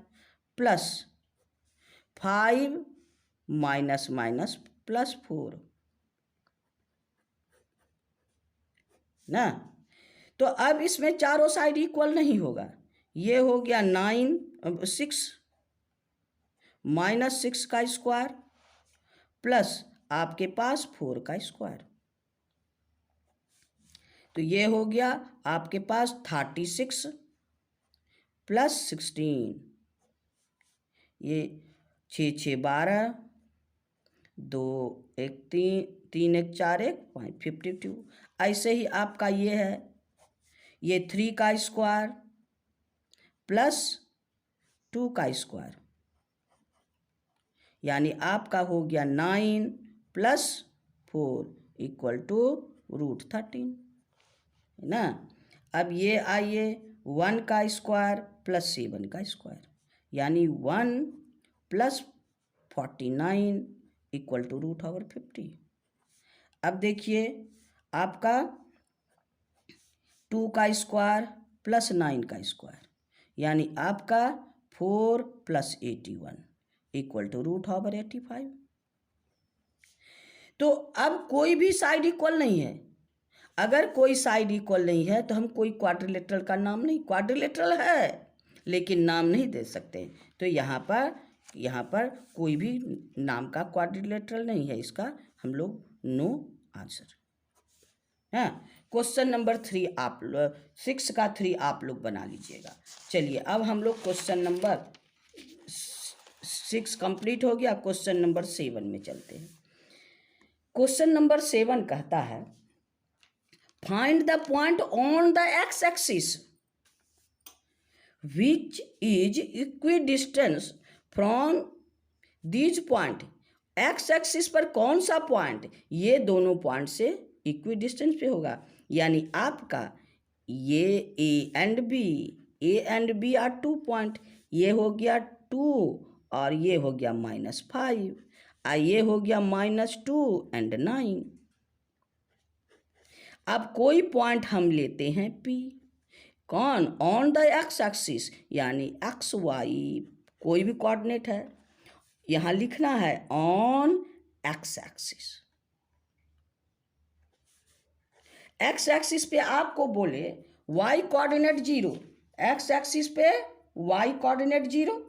S1: plus 5 minus minus plus 4 ना। तो अब इसमें चारों साइड इक्वल नहीं होगा। ये हो गया 6 माइनस 6 का स्क्वायर प्लस आपके पास 4 का स्क्वायर, तो ये हो गया आपके पास 36 प्लस 16, ये 6 6 12, 2 1 3, 3 1 4 1 5, 52। ऐसे ही आपका ये है, ये 3 का स्क्वायर प्लस 2 का स्क्वायर, यानी आपका हो गया 9 प्लस 4 इक्वल टू √13, है ना। अब ये आइए 1 का स्क्वायर प्लस 7 का स्क्वायर, यानी 1 प्लस 49 इक्वल टू √50। अब देखिए आपका 2 का स्क्वायर प्लस 9 का स्क्वायर, यानी आपका 4 प्लस 81 इक्वल टू √85। तो अब कोई भी साइड इक्वल नहीं है। अगर कोई साइड इक्वल नहीं है तो हम कोई क्वाड्रिलेटरल का नाम नहीं, क्वाड्रिलेटरल है लेकिन नाम नहीं दे सकते। तो यहाँ पर कोई भी नाम का क्वाड्रिलेटरल नहीं है, इसका हम लोग नो आंसर। हाँ, क्वेश्चन नंबर 3 आप 6 का 3 आप लोग बना लीजिएगा। चलिए अब हम लोग क्वेश्चन नंबर 6 कंप्लीट हो गया, क्वेश्चन नंबर 7 में चलते हैं। क्वेश्चन नंबर 7 कहता है find the point on the x axis which is equidistance from these point. X axis पर कौन सा पॉइंट ये दोनों पॉइंट से इक्विडिस्टेंस पे होगा, यानी आपका ये A and B are 2 point, ये हो गया 2 और ये हो गया -5, ये हो गया -2 एंड 9। अब कोई पॉइंट हम लेते हैं P, कौन, ऑन द एक्स एक्सिस, यानी एक्स वाई कोई भी कोऑर्डिनेट है, यहाँ लिखना है on x axis. X axis पे आपको बोले वाई कोऑर्डिनेट 0, एक्स एक्सिस पे वाई कोऑर्डिनेट 0,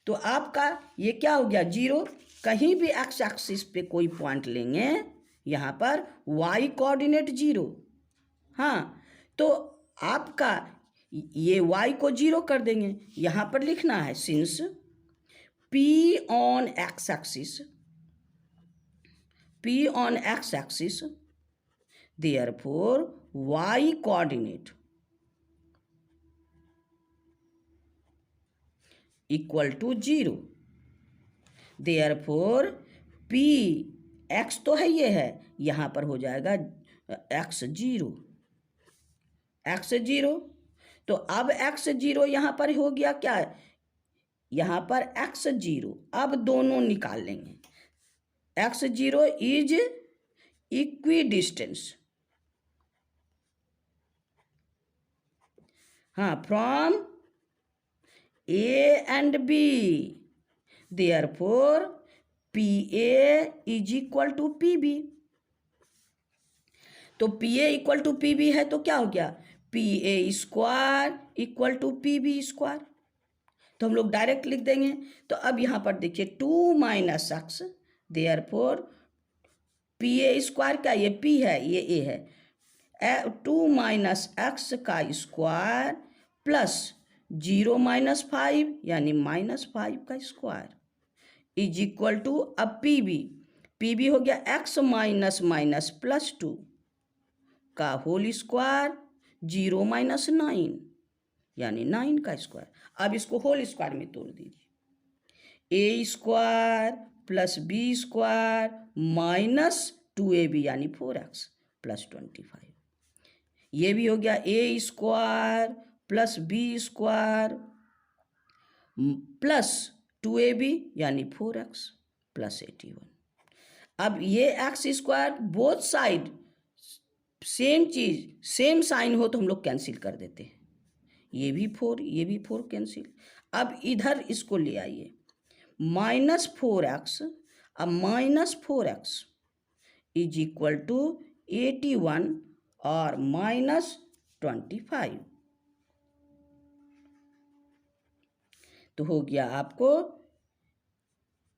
S1: तो आपका ये क्या हो गया 0। कहीं भी एक्स एक्सिस पे कोई पॉइंट लेंगे यहाँ पर वाई कोऑर्डिनेट 0, हाँ, तो आपका ये वाई को 0 कर देंगे। यहाँ पर लिखना है since P on x axis therefore y coordinate equal to 0, therefore P x तो है, ये है, यहाँ पर हो जाएगा x0। तो अब x0 यहाँ पर हो गया क्या, यहाँ पर x0, अब दोनों निकाल लेंगे। x0 इज इक्विडिस्टेंस, हाँ, from A and B, therefore PA is equal to PB। तो PA इक्वल टू PB है तो क्या हो गया PA square equal to PB square, तो हम लोग डायरेक्ट लिख देंगे। तो अब यहाँ पर देखिए 2 minus x, therefore PA square क्या, ये P है ये A है, 2 माइनस एक्स का स्क्वायर प्लस 0 माइनस 5 यानी -5 का स्क्वायर इज इक्वल टू, अब पी बी हो गया x माइनस माइनस प्लस 2 का होल स्क्वायर 0 माइनस 9 यानी 9 का स्क्वायर। अब इसको होल स्क्वायर में तोड़ दीजिए, a square plus b square minus 2ab यानी 4x प्लस 25, ये भी हो गया a square plus b square plus 2ab यानी 4x प्लस 81। अब ये x square both side same चीज सेम साइन हो तो हम लोग कैंसिल कर देते हैं, ये भी 4 कैंसिल। अब इधर इसको ले आइए, -4x, अब -4x इज इक्वल टू 81 और -25। तो हो गया आपको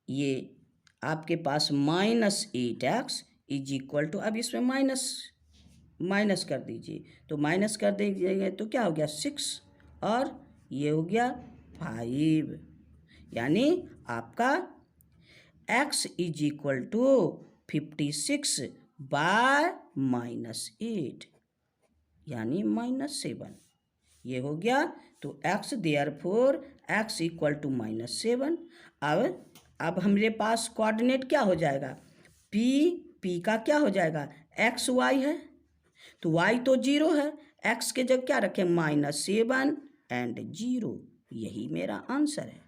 S1: ये आपके पास -8x इज इक्वल टू, अब इसमें माइनस कर दीजिए, तो माइनस कर दीजिएगा तो क्या हो गया 6 और ये हो गया 5, यानी आपका x is equal to 56 by -8 यानी -7, ये हो गया। तो x therefore x equal to -7। अब हमारे पास कोऑर्डिनेट क्या हो जाएगा, p का क्या हो जाएगा x y है, तो y तो 0 है, x के जगह क्या रखें -7 एंड 0, यही मेरा आंसर है।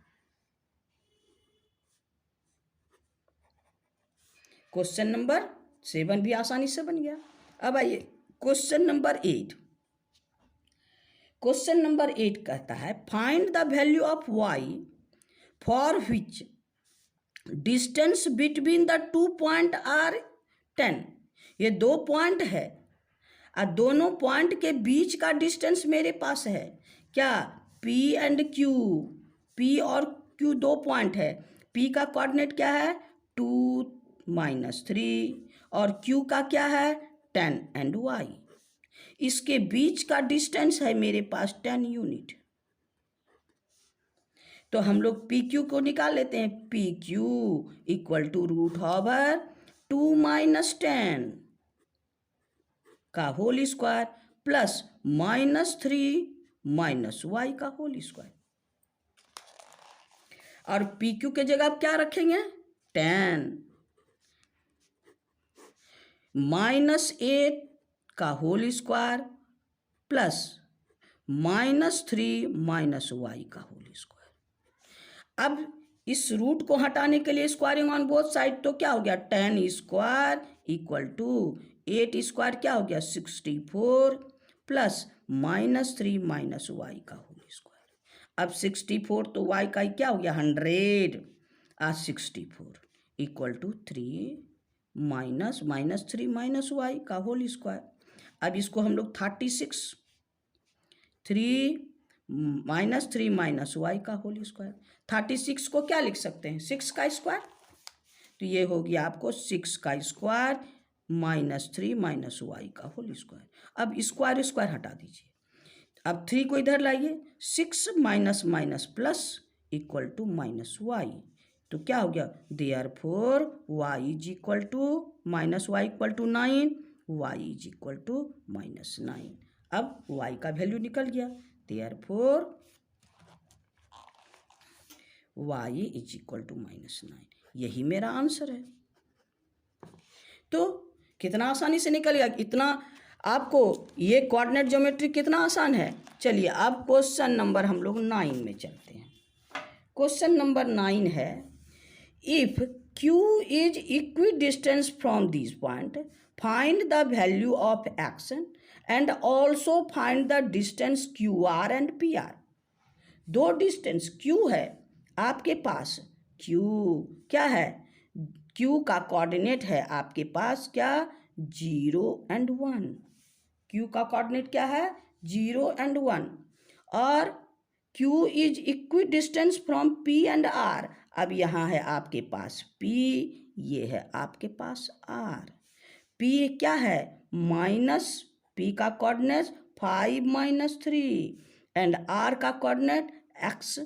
S1: क्वेश्चन नंबर 7 भी आसानी से बन गया। अब आइए क्वेश्चन नंबर 8। क्वेश्चन नंबर 8 कहता है find the value of y for which distance between the 2 point are 10। ये 2 पॉइंट है और दोनों पॉइंट के बीच का डिस्टेंस मेरे पास है क्या, P एंड Q। P और Q 2 पॉइंट है, P का कोऑर्डिनेट क्या है 2 -3 और Q का क्या है 10 एंड y। इसके बीच का डिस्टेंस है मेरे पास 10 यूनिट। तो हम लोग पी क्यू को निकाल लेते हैं, पी क्यू इक्वल टू √2 - 10 का होल स्क्वायर प्लस -3 - y का होल स्क्वायर। और पी क्यू के जगह आप क्या रखेंगे 10 -8 का होल स्क्वायर प्लस -3 - y का होल स्क्वायर। अब इस रूट को हटाने के लिए स्क्वायरिंग ऑन बोथ साइड, तो क्या हो गया 10 स्क्वायर इक्वल टू 8 स्क्वायर क्या हो गया 64 प्लस -3 - y का होल स्क्वायर। अब 64 तो y का क्या हो गया 100 और 64 इक्वल टू 3 -3 - y का होल स्क्वायर। अब इसको हम लोग 36 3 -3 - y का होल स्क्वायर। 36 को क्या लिख सकते हैं 6 का स्क्वायर, तो ये हो गया आपको 6 का स्क्वायर -3 - y का होल स्क्वायर। अब स्क्वायर स्क्वायर हटा दीजिए, अब 3 को इधर लाइए, 6 minus plus equal to -y, तो क्या हो गया therefore y is equal to -y equal to 9, y is equal to -9। अब y का वैल्यू निकल गया, therefore y is equal to -9, यही मेरा आंसर है। तो कितना आसानी से निकल गया, इतना आपको ये कोऑर्डिनेट ज्योमेट्री कितना आसान है। चलिए अब क्वेश्चन नंबर हम लोग 9 में चलते हैं। क्वेश्चन नंबर 9 है if q is equidistance from this point find the value of x and also find the distance QR and PR। दो डिस्टेंस q है आपके पास, q क्या है, q का कोऑर्डिनेट है आपके पास क्या 0 एंड 1, q का कोऑर्डिनेट क्या है 0 एंड 1, और q is equidistance from p and r। अब यहाँ है आपके पास p, ये है आपके पास r। p क्या है p का कोऑर्डिनेट 5 - 3 एंड r का कोऑर्डिनेट x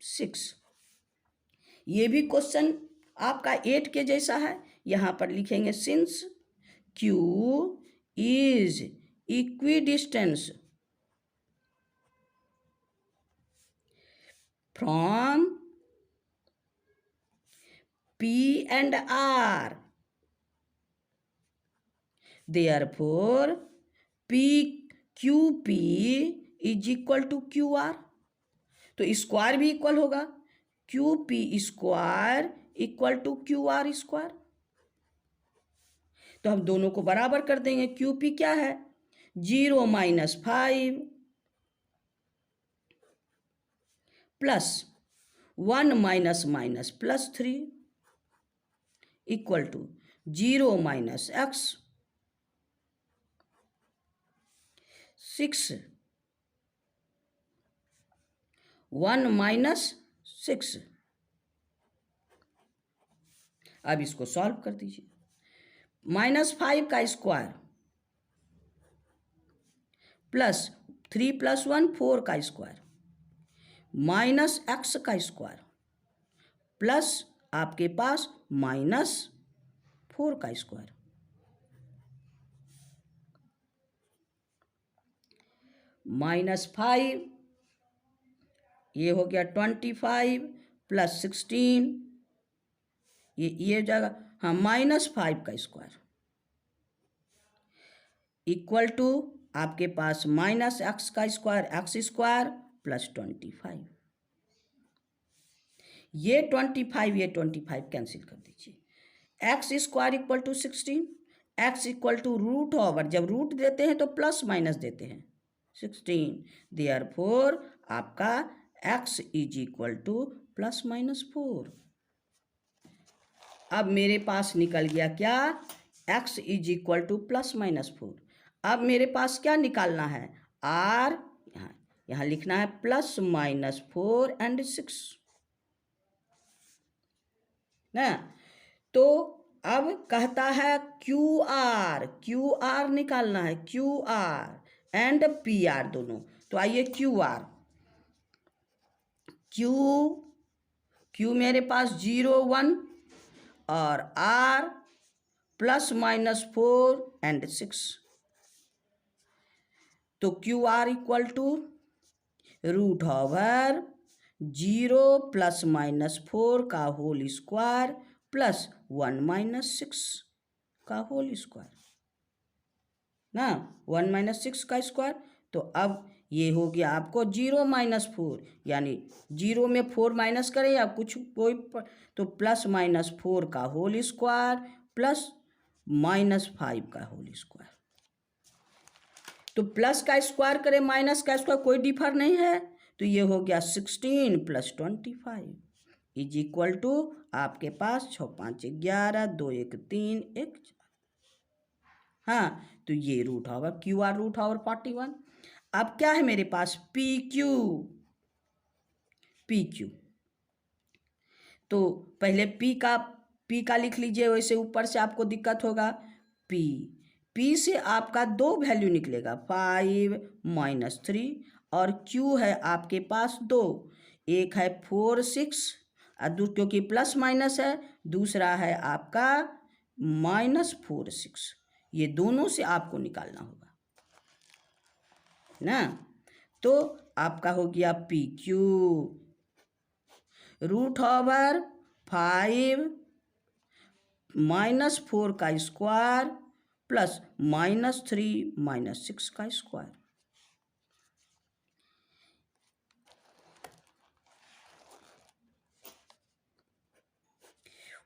S1: 6। ये भी क्वेश्चन आपका 8 के जैसा है, यहाँ पर लिखेंगे since q is equidistance from p and r, therefore QP is equal to QR। तो स्क्वायर भी इक्वल होगा, QP square equal to QR square. तो हम दोनों को बराबर कर देंगे, QP क्या है 0 - 5 plus 1 minus minus plus 3 equal to 0 minus x 6 1 minus 6। अब इसको सॉल्व कर दीजिए। -5 का स्क्वायर प्लस 3 + 1 4 का स्क्वायर माइनस एक्स का स्क्वायर प्लस आपके पास -4 का स्क्वायर। -5 ये हो गया 25 + 16 ये हो जाएगा हाँ -5 का स्क्वायर इक्वल टू आपके पास -x का स्क्वायर x² + 25। ये 25 कैंसिल कर दीजिए। x² = 16 x √, जब रूट देते हैं तो प्लस माइनस देते हैं 16, देयरफॉर आपका x = ±4। अब मेरे पास निकल गया क्या, x = ±4। अब मेरे पास क्या निकालना है, r यहाँ लिखना है +-4 और 6 ना। तो अब कहता है QR निकालना है, QR एंड PR दोनों। तो आइए QR Q मेरे पास 0 1 और R +-4 और 6। तो QR = √0 +-4 का होल स्क्वायर प्लस 1 - 6 का होल स्क्वायर ना, 1 - 6 का स्क्वायर। तो अब ये हो गया आपको 0 - 4, यानी 0 में 4 माइनस करें या कुछ कोई तो +-4 का होल स्क्वायर प्लस -5 का होल स्क्वायर। तो प्लस का स्क्वायर करें माइनस का स्क्वायर कोई डिफर नहीं है, तो ये हो गया 16 + 25 इक्वल टू आपके पास 6 × 5 = 11, 2 × 1 = 3, 1 = 4। हाँ, तो ये QR √41। अब क्या है मेरे पास PQ। तो पहले P का लिख लीजिए, वैसे ऊपर से आपको दिक्कत होगा। P से आपका 2 वैल्यू निकलेगा, 5 - 3 और Q है आपके पास 2, एक है 4 6 और क्योंकि प्लस माइनस है, दूसरा है आपका -4 6। ये दोनों से आपको निकालना होगा ना। तो आपका हो गया PQ √5 -4 का स्क्वायर प्लस -3 - 6 का स्क्वायर।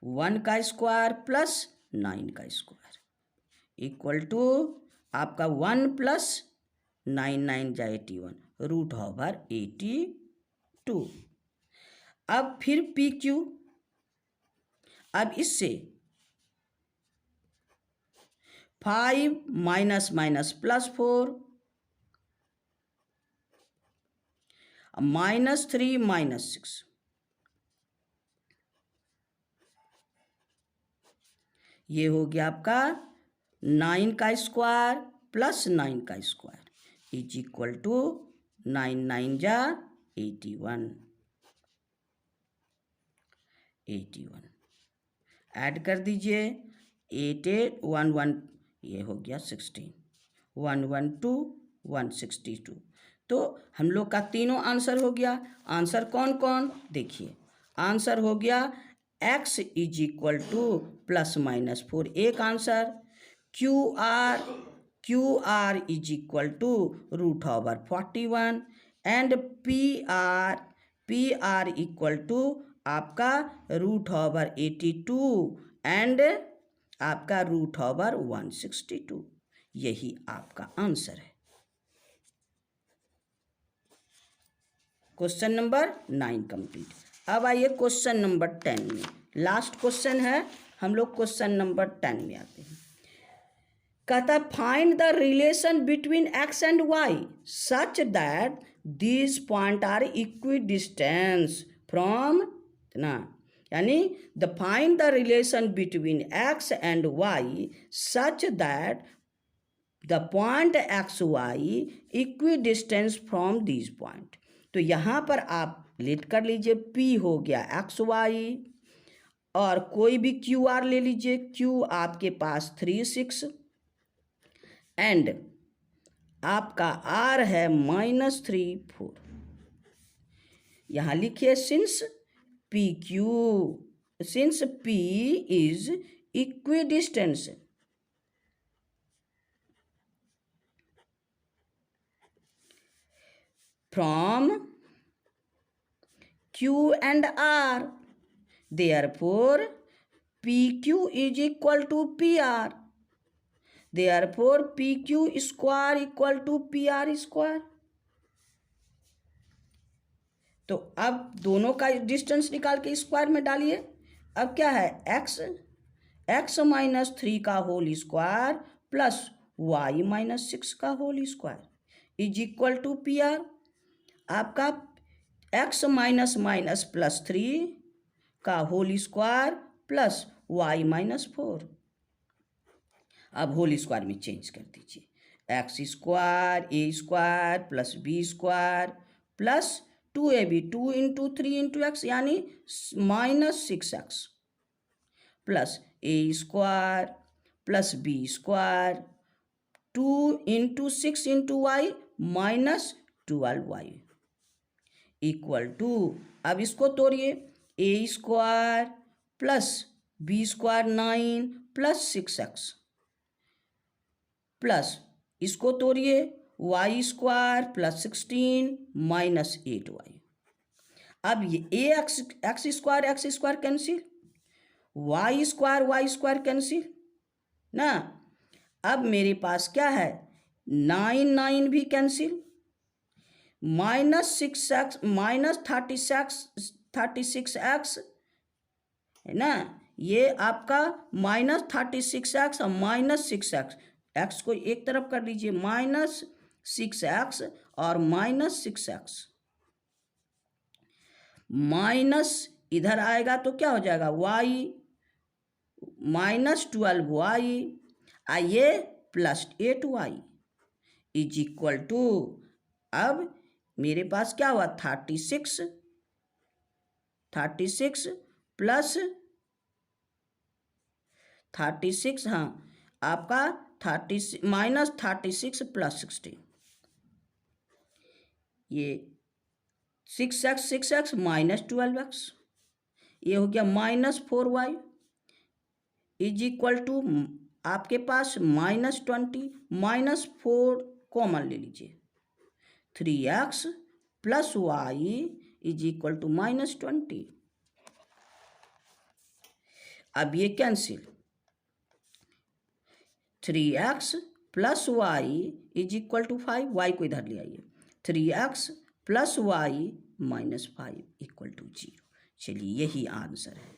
S1: वन का स्क्वायर प्लस 9 का स्क्वायर इक्वल टू आपका 1 + 9 9 = 81 √82। अब फिर PQ, अब इससे 5 -−+4 -3 - 6 ये हो गया आपका 9 का स्क्वायर प्लस 9 का स्क्वायर इक्वल टू 9 9 = 81 ऐड कर दीजिए 8 8 1 1 ये हो गया 16 1 1 2 162। तो हम लोग का तीनों आंसर हो गया। आंसर कौन कौन देखिए, आंसर हो गया x = +-4 एक आंसर, QR √41 एंड PR = आपका √82 एंड आपका √162। यही आपका आंसर है। Question number 9 complete. अब आइए क्वेश्चन नंबर 10 में, लास्ट क्वेश्चन है, हम लोग क्वेश्चन नंबर 10 में आते हैं। कहता है find the relation between x and y such that these point are equidistance from ना, यानी the find the relation between x and y such that the point x y equidistance from these point. तो यहाँ पर आप late कर लीजिए, P हो गया एक्स वाई और कोई भी क्यू आर ले लीजिए, Q आपके पास 3 6 एंड आपका R है -3 4। यहाँ लिखिए since P is equidistance from Q and R, therefore PQ is equal to PR, therefore PQ square equal to PR square। तो अब दोनों का डिस्टेंस निकाल के स्क्वायर में डालिए। अब क्या है, x -3 का होल स्क्वायर प्लस y -6 का whole square is equal to PR। आपका x -3 का होल स्क्वायर प्लस y -4। अब होल स्क्वायर में चेंज कर दीजिए, x square a square plus B square plus 2ab 2 × 3 × x यानी -6x plus a square plus B square 2 × 6 × y -12y equal to, अब इसको तोड़िए, a square plus B square 9 plus 6x plus इसको तोड़िए y square plus 16 minus 8y। अब ये x square cancel, y square cancel ना। अब मेरे पास क्या है, 9 भी कैंसिल, -6x -36x है ना, ये आपका -36x और -6x, x को एक तरफ कर लीजिए, -6x और -6x माइनस इधर आएगा तो क्या हो जाएगा, y -12y आइए plus 8y is equal to, अब मेरे पास क्या हुआ 36 प्लस 36, हाँ आपका -36 प्लस 16, ये 6x -12x, ये हो गया -4y इज इक्वल टू, आपके पास -20 -4 कॉमन ले लीजिए, 3x plus y is equal to -20। अब ये cancel, 3x plus y is equal to 5, y को इधर ले आइए, 3x plus Y -5 equal to 0। चलिए यही आंसर है।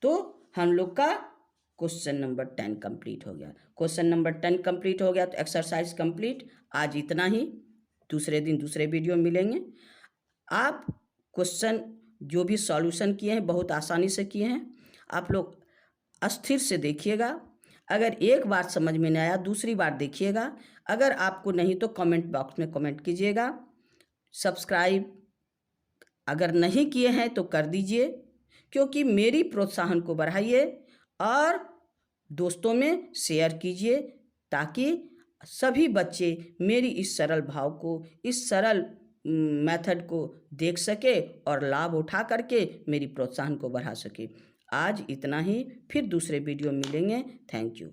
S1: तो हम लोग का क्वेश्चन नंबर 10 कंप्लीट हो गया। क्वेश्चन नंबर 10 कंप्लीट हो गया तो एक्सरसाइज कंप्लीट। आज इतना ही, दूसरे दिन दूसरे वीडियो में मिलेंगे। आप क्वेश्चन जो भी सॉल्यूशन किए हैं बहुत आसानी से किए हैं, आप लोग अस्थिर से देखिएगा। अगर एक बार समझ में नहीं आया दूसरी बार देखिएगा, अगर आपको नहीं तो कमेंट बॉक्स में कमेंट कीजिएगा। सब्सक्राइब अगर नहीं किए हैं तो कर दीजिए, क्योंकि मेरी प्रोत्साहन को बढ़ाइए और दोस्तों में शेयर कीजिए, ताकि सभी बच्चे मेरी इस सरल भाव को, इस सरल मेथड को देख सके और लाभ उठा करके मेरी प्रोत्साहन को बढ़ा सके। आज इतना ही, फिर दूसरे वीडियो में मिलेंगे। Thank you.